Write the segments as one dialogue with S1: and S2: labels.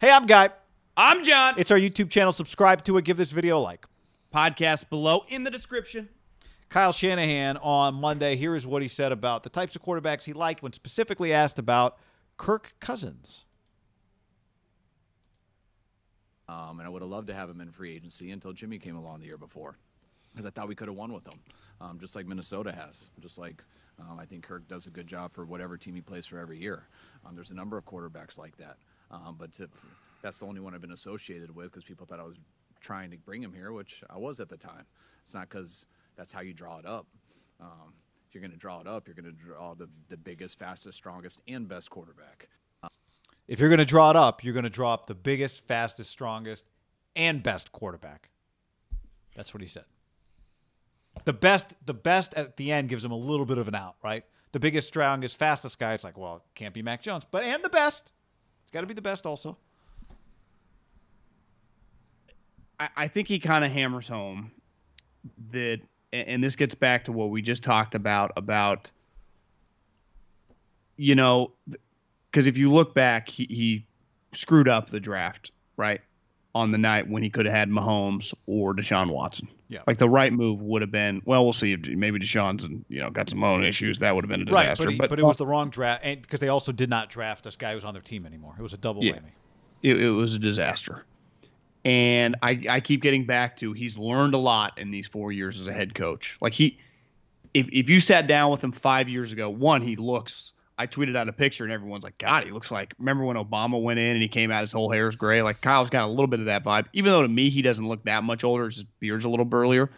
S1: Hey, I'm Guy.
S2: I'm John.
S1: It's our YouTube channel. Subscribe to it. Give this video a like.
S2: Podcast below in the description.
S1: Kyle Shanahan on Monday. Here is what he said about the types of quarterbacks he liked when specifically asked about Kirk Cousins.
S3: And I would have loved to have him in free agency until Jimmy came along the year before, because I thought we could have won with him, just like Minnesota has. Just like I think Kirk does a good job for whatever team he plays for every year. There's a number of quarterbacks like that, that's the only one I've been associated with because people thought I was trying to bring him here, which I was at the time. It's not because that's how you draw it up. If you're going to draw it up, you're going to draw the biggest, fastest, strongest, and best quarterback.
S1: If you're going to draw it up, you're going to draw up the biggest, fastest, strongest, and best quarterback. That's what he said. The best at the end gives him a little bit of an out, right? The biggest, strongest, fastest guy, it's like, well, it can't be Mac Jones. And the best. It's got to be the best also.
S2: I think he kind of hammers home that, and this gets back to what we just talked about, you know, because if you look back, he screwed up the draft, right, on the night when he could have had Mahomes or Deshaun Watson.
S1: Yeah.
S2: Like the right move would have been, well, we'll see if maybe Deshaun's got some own issues. That would have been a disaster.
S1: Right, but it was the wrong draft, and because they also did not draft this guy who's on their team anymore. It was a double whammy.
S2: It was a disaster. And I keep getting back to he's learned a lot in these 4 years as a head coach. Like if you sat down with him 5 years ago, I tweeted out a picture and everyone's like, God, he looks like, remember when Obama went in and he came out, his whole hair is gray? Like Kyle's got a little bit of that vibe, even though to me, he doesn't look that much older. His beard's a little burlier.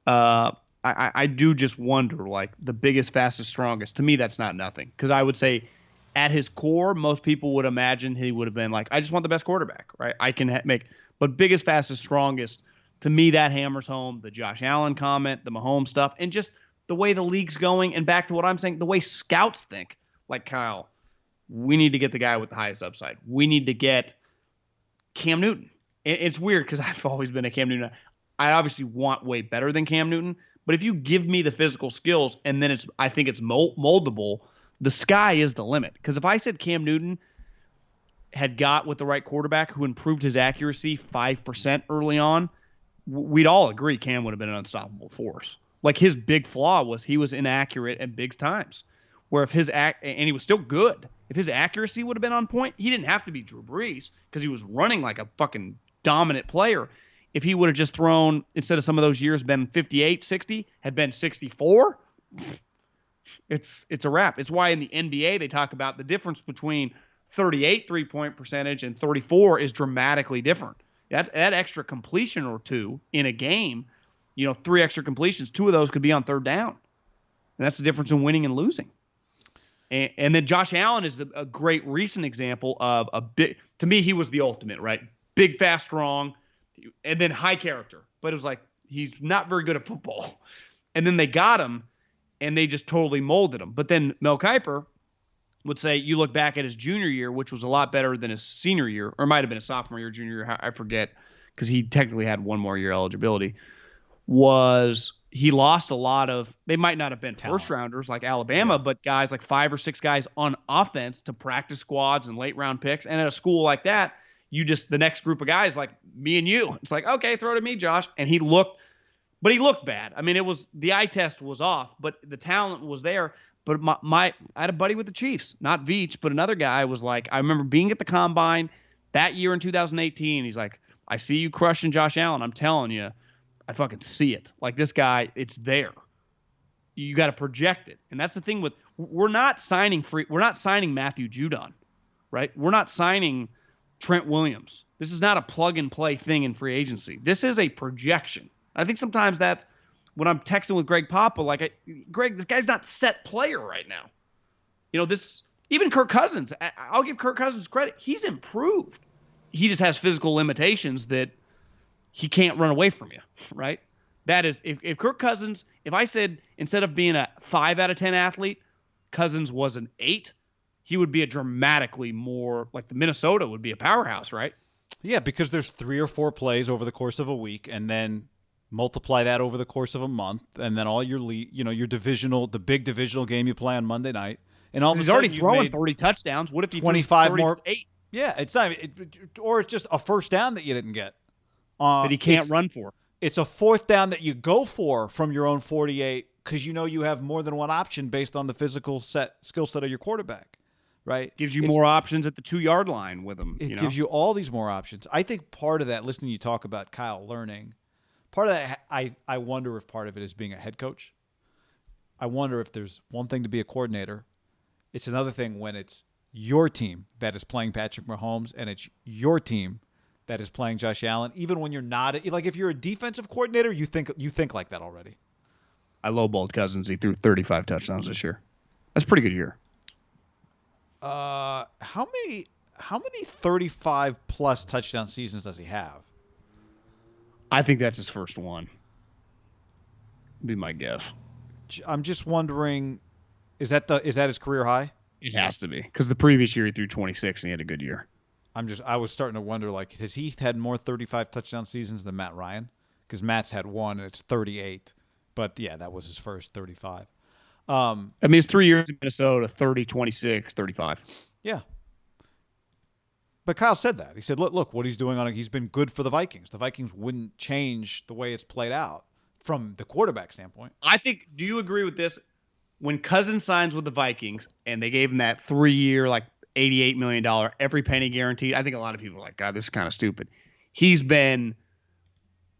S2: I do just wonder, like the biggest, fastest, strongest, to me, that's not nothing. Cause I would say at his core, most people would imagine he would have been like, I just want the best quarterback, right? I can but biggest, fastest, strongest, to me, that hammers home the Josh Allen comment, the Mahomes stuff, and just the way the league's going. And back to what I'm saying, the way scouts think. Like, Kyle, we need to get the guy with the highest upside. We need to get Cam Newton. It's weird because I've always been a Cam Newton. I obviously want way better than Cam Newton. But if you give me the physical skills and then I think it's moldable, the sky is the limit. Because if I said Cam Newton had got with the right quarterback who improved his accuracy 5% early on, we'd all agree Cam would have been an unstoppable force. Like his big flaw was he was inaccurate at big times. Where if and he was still good, if his accuracy would have been on point, he didn't have to be Drew Brees because he was running like a fucking dominant player. If he would have just thrown, instead of some of those years been 58, 60, had been 64, it's a wrap. It's why in the NBA they talk about the difference between 38 3-point percentage and 34 is dramatically different. That extra completion or two in a game, 3 extra completions, 2 of those could be on third down. And that's the difference in winning and losing. And then Josh Allen is a great recent example of to me, he was the ultimate, right? Big, fast, strong, and then high character. But it was like, he's not very good at football. And then they got him, and they just totally molded him. But then Mel Kiper would say, you look back at his junior year, which was a lot better than his senior year, or it might have been a sophomore year, junior year, I forget, because he technically had one more year eligibility, he lost a lot of, they might not have been first rounders like Alabama, but guys like 5 or 6 guys on offense to practice squads and late round picks. And at a school like that, the next group of guys like me and you, it's like, okay, throw to me, Josh. And he looked bad. I mean, the eye test was off, but the talent was there. But I had a buddy with the Chiefs, not Veach, but another guy was like, I remember being at the combine that year in 2018. He's like, I see you crushing Josh Allen. I'm telling you, I fucking see it. Like this guy, it's there. You got to project it. And that's the thing we're not signing Matthew Judon, right? We're not signing Trent Williams. This is not a plug and play thing in free agency. This is a projection. I think sometimes that's when I'm texting with Greg Papa, like, Greg, this guy's not set player right now. Even Kirk Cousins, I'll give Kirk Cousins credit. He's improved. He just has physical limitations that he can't run away from you, right? That is, if Kirk Cousins, if I said instead of being a 5 out of 10 athlete, Cousins was an 8, he would be a dramatically more, like the Minnesota would be a powerhouse, right?
S1: Yeah, because there's 3 or 4 plays over the course of a week, and then multiply that over the course of a month, and then all your the big divisional game you play on Monday night, and all of a
S2: he's
S1: sudden
S2: already throwing 30 touchdowns. What if he
S1: 25
S2: threw 38?
S1: Yeah, it's not, or it's just a first down that you didn't get.
S2: That he can't run for.
S1: It's a fourth down that you go for from your own 48 because you know you have more than one option based on the physical skill set of your quarterback, right?
S2: Gives you more options at the 2-yard line with him.
S1: It gives you all these more options. I think part of that, listening to you talk about Kyle learning, part of that, I wonder if part of it is being a head coach. I wonder if there's one thing to be a coordinator. It's another thing when it's your team that is playing Patrick Mahomes and it's your team that is playing Josh Allen. Even when you're not, like if you're a defensive coordinator, you think like that already.
S2: I lowballed Cousins. He threw 35 touchdowns this year. That's a pretty good year.
S1: How many 35 plus touchdown seasons does he have?
S2: I think that's his first one. Be my guess.
S1: I'm just wondering, is that his career high?
S2: It has to be, because the previous year he threw 26 and he had a good year.
S1: I was starting to wonder, like, has he had more 35 touchdown seasons than Matt Ryan? Because Matt's had one and it's 38. But yeah, that was his first 35.
S2: I mean, it's 3 years in Minnesota, 30, 26, 35.
S1: Yeah. But Kyle said that. He said, look, what he's doing he's been good for the Vikings. The Vikings wouldn't change the way it's played out from the quarterback standpoint.
S2: I think, do you agree with this? When Cousins signs with the Vikings and they gave him that 3-year, like $88 million, every penny guaranteed, I think a lot of people are like, God, this is kind of stupid. He's been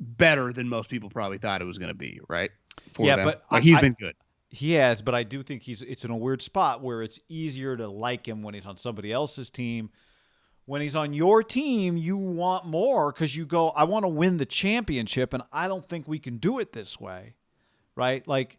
S2: better than most people probably thought it was going to be, right?
S1: But
S2: he's been good.
S1: He has, but I do think it's in a weird spot where it's easier to like him when he's on somebody else's team. When he's on your team, you want more because you go, I want to win the championship, and I don't think we can do it this way, right? Like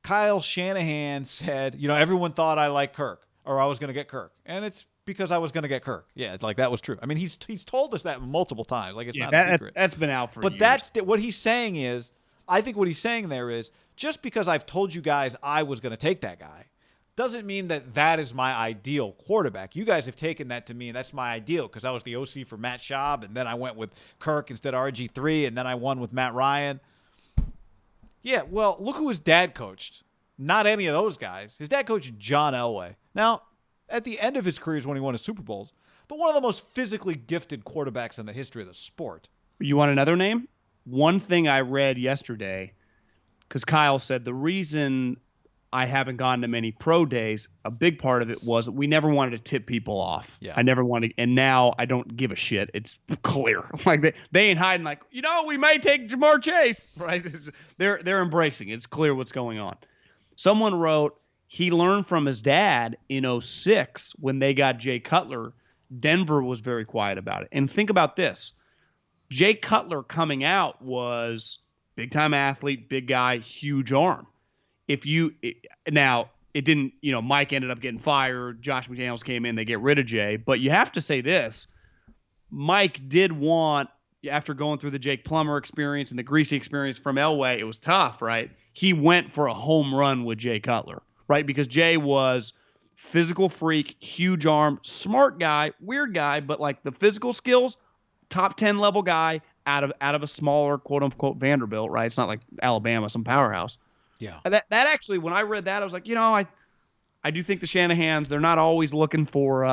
S1: Kyle Shanahan said, everyone thought I liked Kirk or I was going to get Kirk, and it's because I was going to get Kirk. Yeah, it's like that was true. I mean, he's told us that multiple times. Like it's not a secret.
S2: That's been out for years.
S1: But that's what he's saying is, I think what he's saying there is, just because I've told you guys I was going to take that guy doesn't mean that is my ideal quarterback. You guys have taken that to mean that's my ideal because I was the OC for Matt Schaub, and then I went with Kirk instead of RG3, and then I won with Matt Ryan. Yeah, well, look who his dad coached. Not any of those guys. His dad coached John Elway. Now, at the end of his career is when he won his Super Bowls, but one of the most physically gifted quarterbacks in the history of the sport.
S2: You want another name? One thing I read yesterday, because Kyle said the reason I haven't gone to many pro days, a big part of it was we never wanted to tip people off.
S1: Yeah.
S2: I never wanted, and now I don't give a shit. It's clear. Like they ain't hiding like, we may take Jamar Chase, right? They're embracing it. It's clear what's going on. Someone wrote he learned from his dad in 2006 when they got Jay Cutler. Denver was very quiet about it. And think about this. Jay Cutler coming out was big-time athlete, big guy, huge arm. Now, it didn't, Mike ended up getting fired. Josh McDaniels came in. They get rid of Jay. But you have to say this. Mike did want, after going through the Jake Plummer experience and the Greasy experience from Elway, it was tough, right? He went for a home run with Jay Cutler, right? Because Jay was physical freak, huge arm, smart guy, weird guy, but like the physical skills, top 10 level guy out of a smaller quote unquote Vanderbilt, right? It's not like Alabama, some powerhouse.
S1: Yeah.
S2: That actually, when I read that, I was like, I do think the Shanahans, they're not always looking for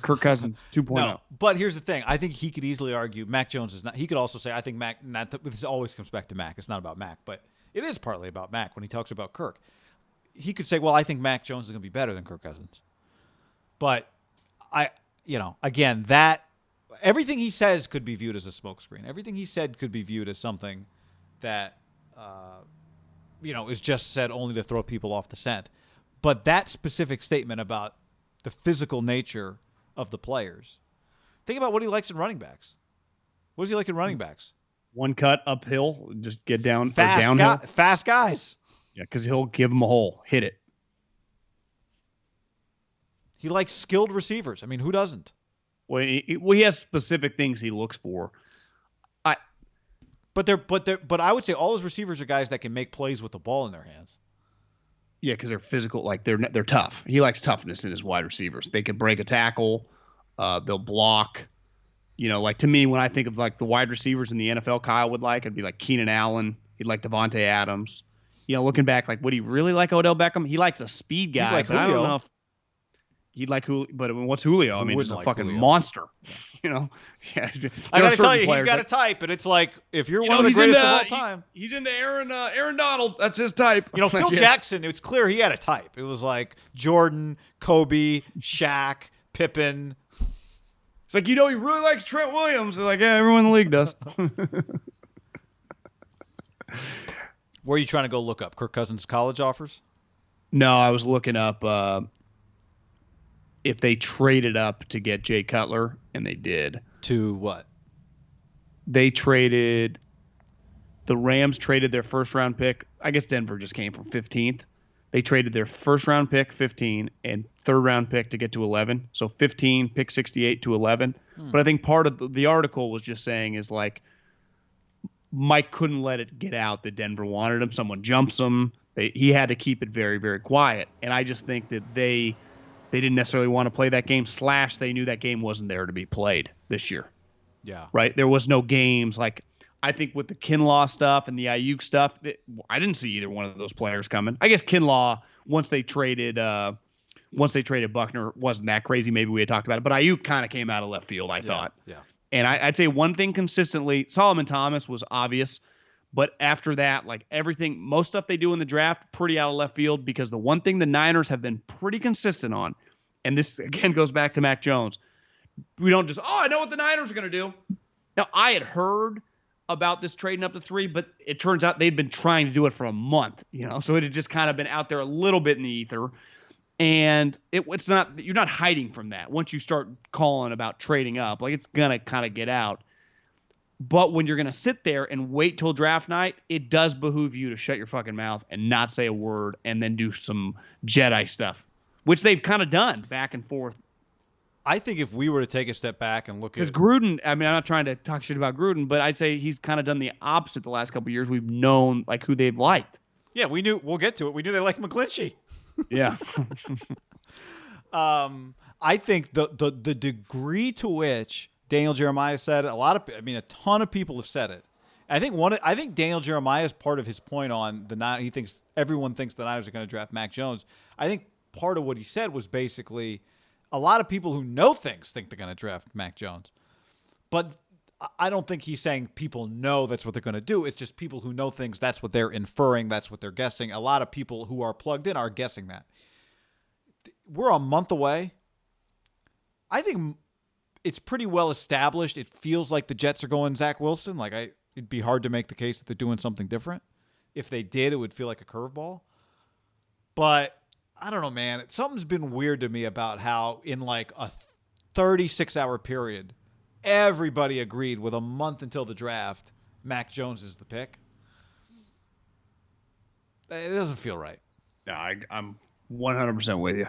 S2: Kirk Cousins 2.0.
S1: No, but here's the thing. I think he could easily argue Mac Jones is not. He could also say, I think Mac. This always comes back to Mac. It's not about Mac, but it is partly about Mac when he talks about Kirk. He could say, well, I think Mac Jones is going to be better than Kirk Cousins. But again, that everything he says could be viewed as a smokescreen. Everything he said could be viewed as something that is just said only to throw people off the scent. But that specific statement about the physical nature of the players, think about what he likes in running backs. What does he like in running backs?
S2: One cut uphill, just get down
S1: downhill. Fast guys.
S2: Yeah, because he'll give them a hole, hit it.
S1: He likes skilled receivers. I mean, who doesn't?
S2: Well, he has specific things he looks for.
S1: But I would say all his receivers are guys that can make plays with the ball in their hands.
S2: Yeah, because they're physical, like they're tough. He likes toughness in his wide receivers. They can break a tackle, they'll block. Like to me, when I think of like the wide receivers in the NFL, Kyle would like, it'd be like Keenan Allen. He'd like Devontae Adams. Looking back, like would he really like Odell Beckham? He likes a speed guy,
S1: like
S2: but I don't know if. He'd like Julio, but what's Julio? I mean, just a
S1: wouldn't like
S2: fucking
S1: Julio?
S2: monster. You know, yeah.
S1: I got to tell you,
S2: players,
S1: he's got
S2: like,
S1: a type, and it's like if you're
S2: you
S1: one
S2: know,
S1: of the
S2: he's
S1: greatest
S2: into,
S1: of all time.
S2: He's into Aaron Donald. That's his type.
S1: You know, Phil
S2: Yeah.
S1: Jackson. It's clear he had a type. It was like Jordan, Kobe, Shaq, Pippen.
S2: It's like, you know, he really likes Trent Williams. They're like, yeah, everyone in the league does.
S1: Where are you trying to go look up Kirk Cousins' college offers?
S2: No, I was looking up if they traded up to get Jay Cutler, and they did.
S1: To what?
S2: They traded – the Rams traded their first-round pick. I guess Denver just came from 15th. They traded their first-round pick, 15, and third-round pick to get to 11. So 15, pick 68 to 11. But I think part of the article was just saying is like Mike couldn't let it get out that Denver wanted him. Someone jumps him. He had to keep it very, very quiet. And I just think that they didn't necessarily want to play that game. / they knew that game wasn't there to be played this year.
S1: Yeah.
S2: Right? There was no games. Like, I think with the Kinlaw stuff and the Ayuk stuff, I didn't see either one of those players coming. I guess Kinlaw, once they traded Buckner, wasn't that crazy. Maybe we had talked about it. But Ayuk kind of came out of left field, I thought.
S1: Yeah.
S2: And I'd say one thing consistently, Solomon Thomas was obvious. But after that, like everything, most stuff they do in the draft, pretty out of left field, because the one thing the Niners have been pretty consistent on, and this again goes back to Mac Jones, we don't just, I know what the Niners are going to do. Now, I had heard about this trading up to 3, but it turns out they'd been trying to do it for a month, so it had just kind of been out there a little bit in the ether. And it's not, you're not hiding from that. Once you start calling about trading up, like it's going to kind of get out. But when you're going to sit there and wait till draft night, it does behoove you to shut your fucking mouth and not say a word and then do some Jedi stuff, which they've kind of done back and forth.
S1: I think if we were to take a step back and look at
S2: Because Gruden, I mean, I'm not trying to talk shit about Gruden, but I'd say he's kind of done the opposite the last couple of years. We've known like who they've liked.
S1: Yeah, we knew. We'll get to it. We knew they liked McGlinchey.
S2: Yeah.
S1: I think the degree to which Daniel Jeremiah said it, a ton of people have said it. I think Daniel Jeremiah is part of his point on the Niners. He thinks everyone thinks the Niners are going to draft Mac Jones. I think part of what he said was basically a lot of people who know things think they're going to draft Mac Jones, but I don't think he's saying people know that's what they're going to do. It's just people who know things. That's what they're inferring. That's what they're guessing. A lot of people who are plugged in are guessing that. We're a month away. I think it's pretty well established. It feels like the Jets are going Zach Wilson. It'd be hard to make the case that they're doing something different. If they did, it would feel like a curveball. But I don't know, man. Something's been weird to me about how in like a 36-hour period, everybody agreed with a month until the draft, Mac Jones is the pick. It doesn't feel right.
S2: No, I'm 100% with you.